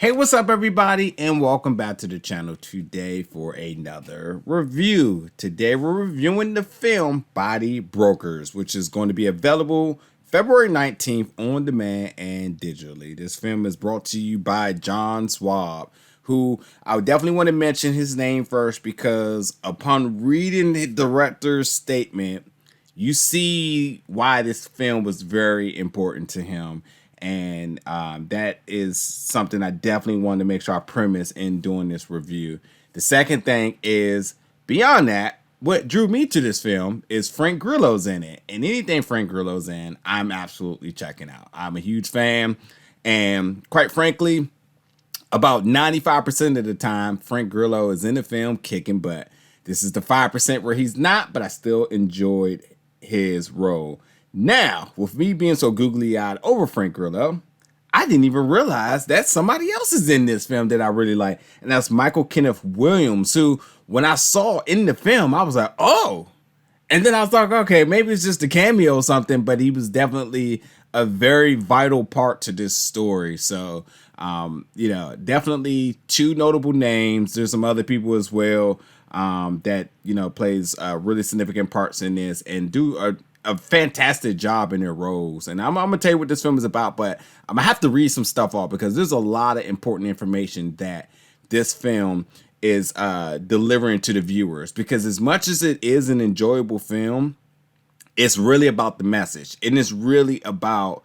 Hey, what's up, everybody, and welcome back to the channel today for another review. Today, we're reviewing the film Body Brokers, which is going to be available February 19th on demand and digitally. This film is brought to you by Schwab, who I would definitely want to mention his name first because upon reading the director's statement, you see why this film was very important to him. And that is something I definitely wanted to make sure I premise in doing this review. The second thing is, beyond that, what drew me to this film is Frank Grillo's in it. And anything Frank Grillo's in, I'm absolutely checking out. I'm a huge fan. And quite frankly, about 95% of the time, Frank Grillo is in the film kicking butt. This is the 5% where he's not, but I still enjoyed his role. Now, with me being so googly-eyed over Frank Grillo, I didn't even realize that somebody else is in this film that I really like. And that's Kenneth Williams, who, when I saw in the film, I was like, oh. And then I was like, okay, maybe it's just a cameo or something, but he was definitely a very vital part to this story. So, definitely two notable names. There's some other people as well that, plays really significant parts in this and do a fantastic job in their roles. And I'm gonna tell you what this film is about, but I'm gonna have to read some stuff off because there's a lot of important information that this film is delivering to the viewers. Because as much as it is an enjoyable film, it's really about the message, and it's really about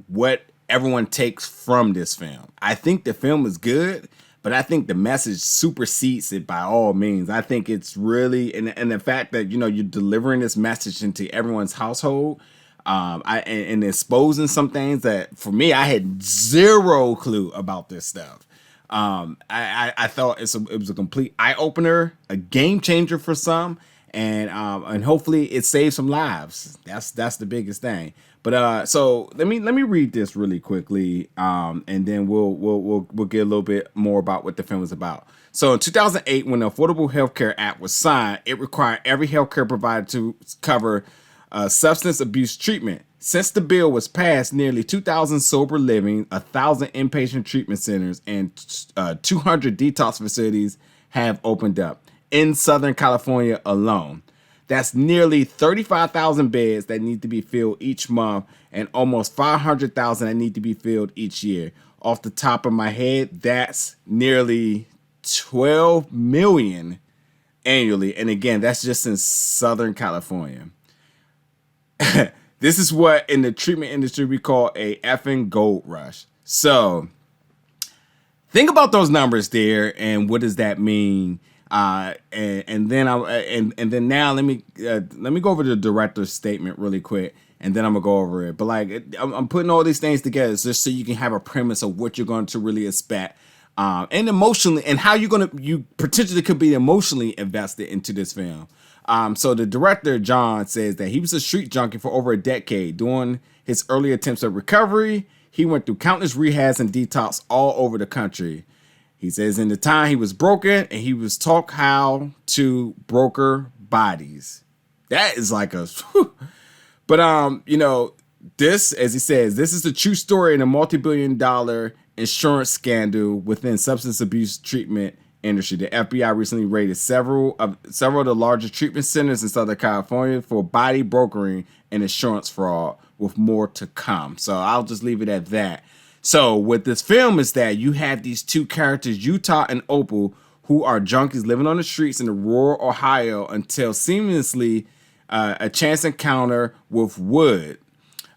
what everyone takes from this film. I think the film is good, but I think the message supersedes it by all means. I think it's really, and the fact that, you're delivering this message into everyone's household, and exposing some things that, for me, I had zero clue about this stuff. I thought it was a complete eye opener, a game changer for some, and hopefully it saves some lives. That's the biggest thing. But so let me read this really quickly, and then we'll get a little bit more about what the film is about. So in 2008, when the Affordable Health Care Act was signed, it required every healthcare provider to cover substance abuse treatment. Since the bill was passed, nearly 2,000 sober living, 1,000 inpatient treatment centers, and 200 detox facilities have opened up in Southern California alone. That's nearly 35,000 beds that need to be filled each month and almost 500,000 that need to be filled each year. Off the top of my head, that's nearly 12 million annually. And again, that's just in Southern California. This is what in the treatment industry we call a effing gold rush. So think about those numbers there and what does that mean? And then now let me go over the director's statement really quick, and then I'm gonna go over it. But I'm putting all these things together just so you can have a premise of what you're going to really expect, and emotionally, and how you potentially could be emotionally invested into this film. So the director, John, says that he was a street junkie for over a decade. During his early attempts at recovery, he went through countless rehabs and detox all over the country. He says in the time he was broken and he was taught how to broker bodies. That is like a, whew. But this, as he says, this is the true story in a multi-billion-dollar insurance scandal within substance abuse treatment industry. The FBI recently raided several of the largest treatment centers in Southern California for body brokering and insurance fraud, with more to come. So I'll just leave it at that. So with this film is that you have these two characters, Utah and Opal, who are junkies living on the streets in the rural Ohio until seamlessly a chance encounter with Wood,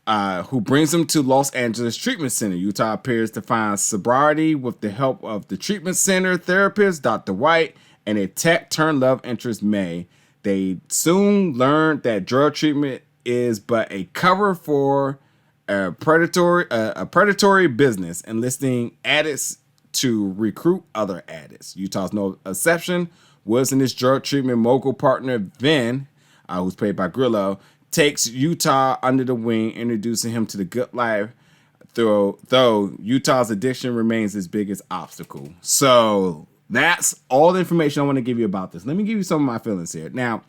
who brings them to Los Angeles Treatment Center. Utah appears to find sobriety with the help of the treatment center therapist, Dr. White, and a tech-turned-love interest, May. They soon learn that drug treatment is but a cover for a predatory business, enlisting addicts to recruit other addicts. Utah's no exception. Woods and his drug treatment mogul partner, Vin, who's played by Grillo, takes Utah under the wing, introducing him to the good life, though Utah's addiction remains his biggest obstacle. So that's all the information I want to give you about this. Let me give you some of my feelings here. Now,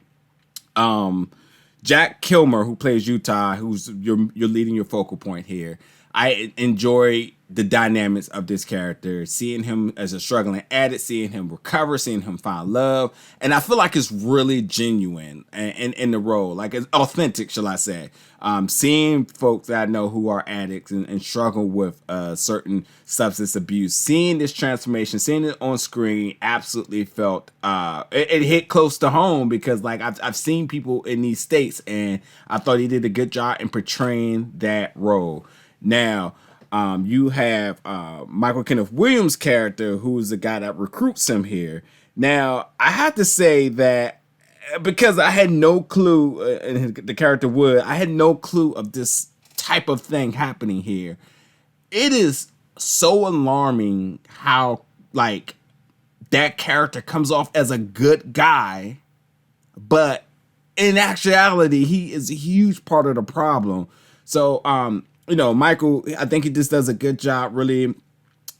Jack Kilmer, who plays Utah, who's you're leading your focal point here. I enjoy the dynamics of this character, seeing him as a struggling addict, seeing him recover, seeing him find love. And I feel like it's really genuine in the role, like it's authentic, shall I say. Seeing folks that I know who are addicts and struggle with certain substance abuse, seeing this transformation, seeing it on screen, absolutely felt it hit close to home, because like I've seen people in these states, and I thought he did a good job in portraying that role. Now, you have Michael Kenneth Williams' character, who's the guy that recruits him here. Now, I have to say that because I had no clue, and the character Wood, I had no clue of this type of thing happening here. It is so alarming how, like, that character comes off as a good guy, but in actuality, he is a huge part of the problem. So, Michael, I think he just does a good job, really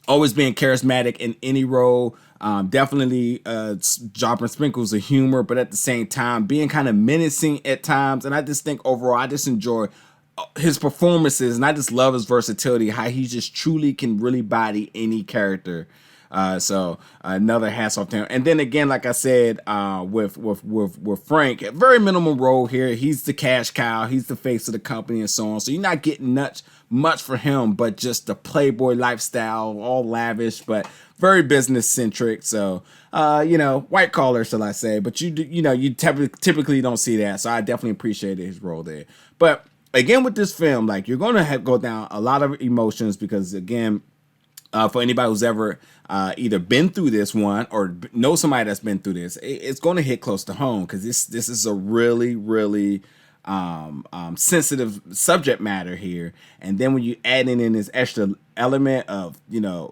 always being charismatic in any role. Definitely dropping sprinkles of humor, but at the same time being kind of menacing at times. And I just think overall, I just enjoy his performances, and I just love his versatility, how he just truly can really body any character. So another hats off to him. And then again, like I said, with Frank, a very minimal role here. He's the cash cow. He's the face of the company and so on. So you're not getting much for him, but just the playboy lifestyle, all lavish, but very business centric. So, white collar, shall I say, but you typically don't see that. So I definitely appreciated his role there. But again, with this film, like, you're going to go down a lot of emotions, because again, for anybody who's ever either been through this one or know somebody that's been through this, it's going to hit close to home, because this is a really, really sensitive subject matter here. And then when you add in this extra element of,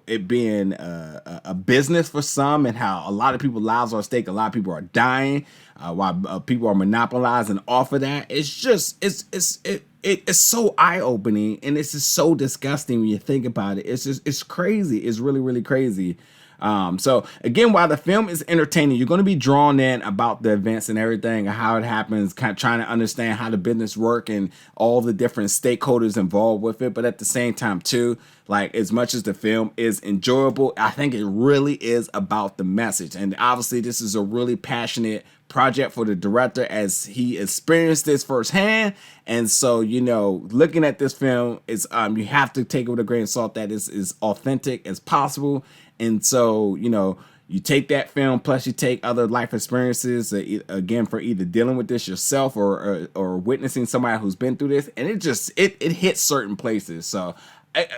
it being a business for some, and how a lot of people's lives are at stake, a lot of people are dying, while people are monopolizing off of that. It's just, it's so eye-opening, and it's just so disgusting when you think about it. It's crazy. It's really, really crazy. So again, while the film is entertaining, you're going to be drawn in about the events and everything, and how it happens, kind of trying to understand how the business work and all the different stakeholders involved with it. But at the same time too, like, as much as the film is enjoyable, I think it really is about the message. And obviously this is a really passionate project for the director, as he experienced this firsthand. And so, looking at this film is, you have to take it with a grain of salt that is as authentic as possible. And so, you take that film, plus you take other life experiences, again, for either dealing with this yourself or witnessing somebody who's been through this, and it hits certain places. So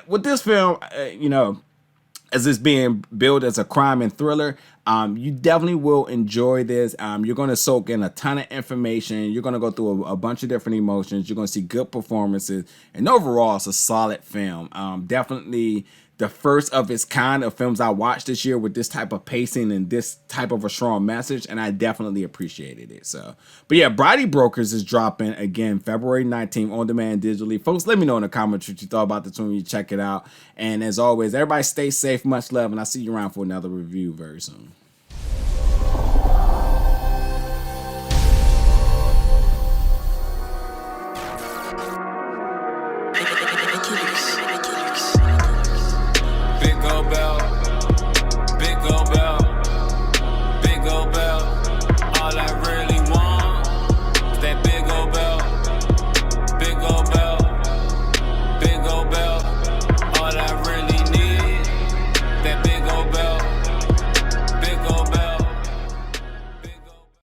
with this film, as it's being billed as a crime and thriller, you definitely will enjoy this. You're going to soak in a ton of information. You're going to go through a bunch of different emotions. You're going to see good performances. And overall, it's a solid film. Definitely the first of its kind of films I watched this year with this type of pacing and this type of a strong message, and I definitely appreciated it. So, but yeah, Brody Brokers is dropping again February 19th on demand digitally. Folks, let me know in the comments what you thought about this when you check it out. And as always, everybody stay safe, much love, and I'll see you around for another review very soon.